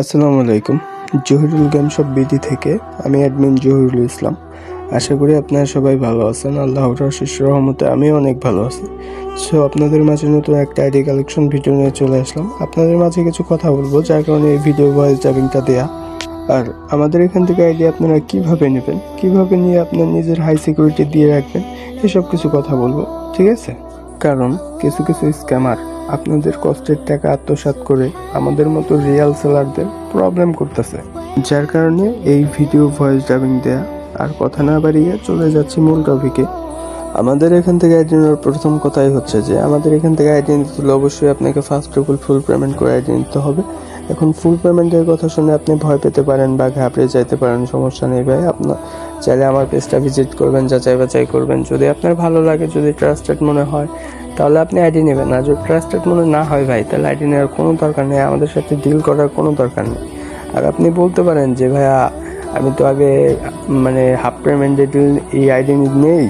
আসসালামু আলাইকুম। Zahirul game shop BD থেকে আমি অ্যাডমিন জহিরুল ইসলাম। আশা করি আপনারা সবাই ভালো আছেন। আল্লাহর অশেষ রহমতে আমি অনেক ভালো আছি। সো আপনাদের মাঝে নতুন একটা আইডি কালেকশন ভিডিও নিয়ে চলে আসলাম। আপনাদের মাঝে কিছু কথা বলবো, যার কারণে এই ভিডিও ভয়েস ডাবিংটা দেয়া। আর আমাদের এখান থেকে আইডি আপনারা কিভাবে নেবেন, কিভাবে নিয়ে আপনার নিজের হাই সিকিউরিটি দিয়ে রাখবেন, এসব কিছু কথা বলবো, ঠিক আছে? কারণ কিছু কিছু স্ক্যামার আপনাদের কষ্টের টাকা আত্মসাৎ করে আমাদের মতো রিয়েল সেলারদের প্রবলেম করতেছে, যার কারণে এই ভিডিও ভয়েস ডাবিং দেয়া। আর কথা না বাড়িয়ে চলে যাচ্ছি মূল টপিকে। আমাদের এখান থেকে আইডি নেওয়ার প্রথম কথাই হচ্ছে যে আমাদের এখান থেকে আইডি নিতে হলে অবশ্যই আপনাকে first of all full payment করে আইডি নিতে হবে। এখন ফুল পেমেন্টের কথা শুনে আপনি ভয় পেতে পারেন বা ঘাবড়ে যাইতে পারেন, সমস্যা নেই ভাই। আপনার চাইলে আমার পেজটা ভিজিট করবেন, যাচাই বাছাই করবেন। যদি আপনার ভালো লাগে, যদি ট্রাস্টেড মনে হয়, তাহলে আপনি আইডি নেবেন। আর যদি ট্রাস্টেড মনে না হয় ভাই, তাহলে আইডি নেওয়ার কোনো দরকার নেই, আমাদের সাথে ডিল করার কোনো দরকার নেই। আর আপনি বলতে পারেন যে ভাইয়া আমি তো আগে হাফ পেমেন্টে এই আইডি নেই,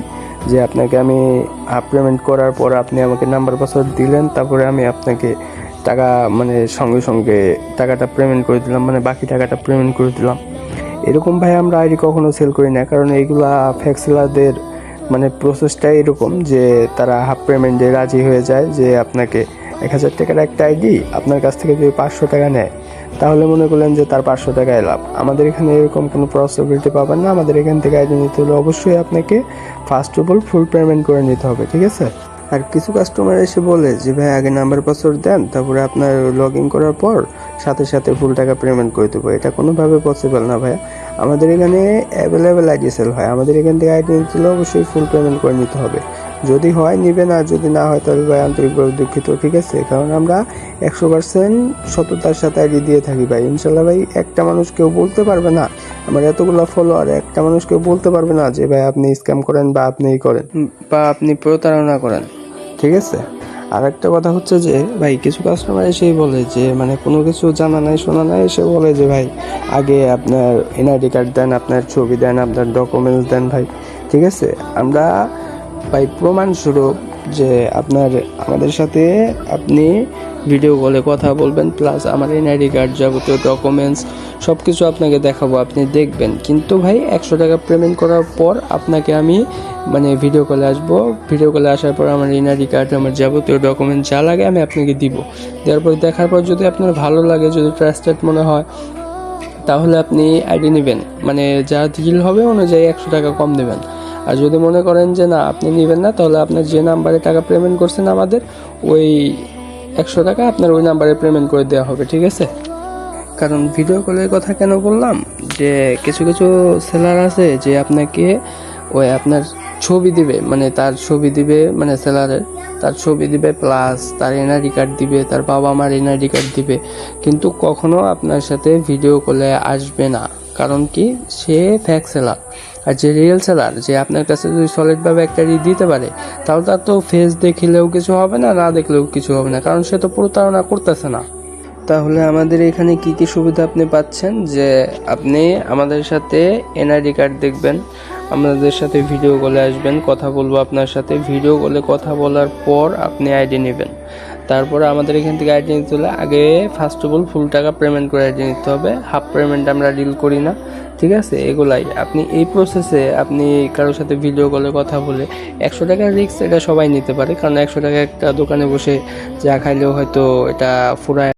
যে আপনাকে আমি হাফ পেমেন্ট করার পর আপনি আমাকে নাম্বার পাসওয়ার্ড দিলেন, তারপরে আমি আপনাকে টাকা সঙ্গে সঙ্গে টাকাটা পেমেন্ট করে দিলাম, বাকি টাকাটা পেমেন্ট করে দিলাম। এরকম ভাই আমরা আইডি কখনো সেল করি না, কারণ এইগুলা ফেক সেলারদের প্রসেসটাই এরকম যে তারা হাফ পেমেন্টে রাজি হয়ে যায়। যে আপনাকে 1000 টাকার একটা আইডি আপনার কাছ থেকে যদি 500 টাকা নেয়, তাহলে মনে করলেন যে তার 500 টাকায় লাভ। আমাদের এখানে এরকম কোনো পসিবিলিটি পাবেন না। আমাদের এখান থেকে আইডি নিতে হলে অবশ্যই আপনাকে first of all full payment করে নিতে হবে, ঠিক আছে? আর কিছু কাস্টমার এসে বলে যে ভাই আগে নাম্বার পাসওয়ার্ড দেন, তারপরে আপনার লগ ইন করার পর সাথে সাথে ফুল টাকা পেমেন্ট করে দেবো। এটা কোনোভাবে পসিবল না ভাই। আমাদের এখানে অ্যাভেলেবেল আইডি সেল হয়। আমাদের এখান থেকে আইডি নিতে হলে অবশ্যই ফুল পেমেন্ট করে নিতে হবে। যদি হয় নিবেন, আর যদি না হয় তাহলে ভাই আন্তরিকভাবে দুঃখিত, ঠিক আছে? কারণ আমরা 100% সততার সাথে আইডি দিয়ে থাকি ভাই। ইনশাল্লাহ ভাই, একটা মানুষ কেউ বলতে পারবে না, আমার এতগুলো ফলোয়ার, একটা মানুষ কেউ বলতে পারবে না যে ভাই আপনি স্ক্যাম করেন বা আপনি করেন বা আপনি প্রতারণা করেন, ঠিক আছে? আর একটা কথা হচ্ছে যে ভাই, কিছু কাস্টমার এসেই বলে যে কোনো কিছু জানা নাই শোনা নাই, এসে বলে যে ভাই আগে আপনার এনআইডি কার্ড দেন, আপনার ছবি দেন, আপনার ডকুমেন্টস দেন। ভাই ঠিক আছে, আমরা ভাই প্রমাণস্বরূপ যে আমাদের সাথে আপনি ভিডিও কলে কথা বলবেন, প্লাস আমার এনআইডি কার্ড, যাবতীয় ডকুমেন্টস সব কিছু আপনাকে দেখাবো, আপনি দেখবেন। কিন্তু ভাই 100 টাকা পেমেন্ট করার পর আপনাকে আমি ভিডিও কলে আসবো। ভিডিও কলে আসার পর আমার এনআইডি কার্ড, আমার যাবতীয় ডকুমেন্টস যা লাগে আমি আপনাকে দিব। দেওয়ার পর দেখার পর যদি আপনার ভালো লাগে, যদি ট্রাস্টেড মনে হয়, তাহলে আপনি আইডি নেবেন। যা ডিল হবে অনুযায়ী 100 টাকা কম দেবেন। আর যদি মনে করেন যে না আপনি নেবেন না, তাহলে আপনার যে নাম্বারে টাকা পেমেন্ট করছেন আমাদের, ওই 100 টাকা আপনার ওই নাম্বারে পেমেন্ট করে দেওয়া হবে, ঠিক আছে? কারণ ভিডিও কলের কথা কেন বললাম, যে কিছু কিছু সেলার আছে যে আপনাকে ওই আপনার ছবি দিবে, তার ছবি দিবে, সেলারের তার ছবি দিবে, প্লাস তার এনআইডি কার্ড দিবে, তার বাবা মার এনআইডি কার্ড দিবে, কিন্তু কখনো আপনার সাথে ভিডিও কলে আসবে না। কারণ কি, সে ফেক সেলার। আর যে রিয়েল সেলার, যে আপনার কাছে যদি সলিডভাবে একটা দিতে পারে, তাহলে তার তো ফেস দেখলেও কিছু হবে না, না দেখলেও কিছু হবে না, কারণ সে তো প্রতারণা করতেছে না। তাহলে আমাদের এখানে কি কি সুবিধা আপনি পাচ্ছেন, যে আপনি আমাদের সাথে এনআইডি কার্ড দেখবেন, আমাদের সাথে ভিডিও কলে আসবেন, কথা বলবো আপনার সাথে। ভিডিও কলে কথা বলার পর আপনি আইডি নেবেন। তারপরে আমাদের এখান থেকে আইডি নিতে হলে আগে ফার্স্ট অফ অল ফুল টাকা পেমেন্ট করে আইডি নিতে হবে। হাফ পেমেন্ট আমরা ডিল করি না, ঠিক আছে? এগুলাই আপনি এই প্রসেসে আপনি কারোর সাথে ভিডিও কলে কথা বলে 100 টাকার রিস্ক এটা সবাই নিতে পারে, কারণ 100 টাকা একটা দোকানে বসে যা খাইলেও হয়তো এটা ফুরায়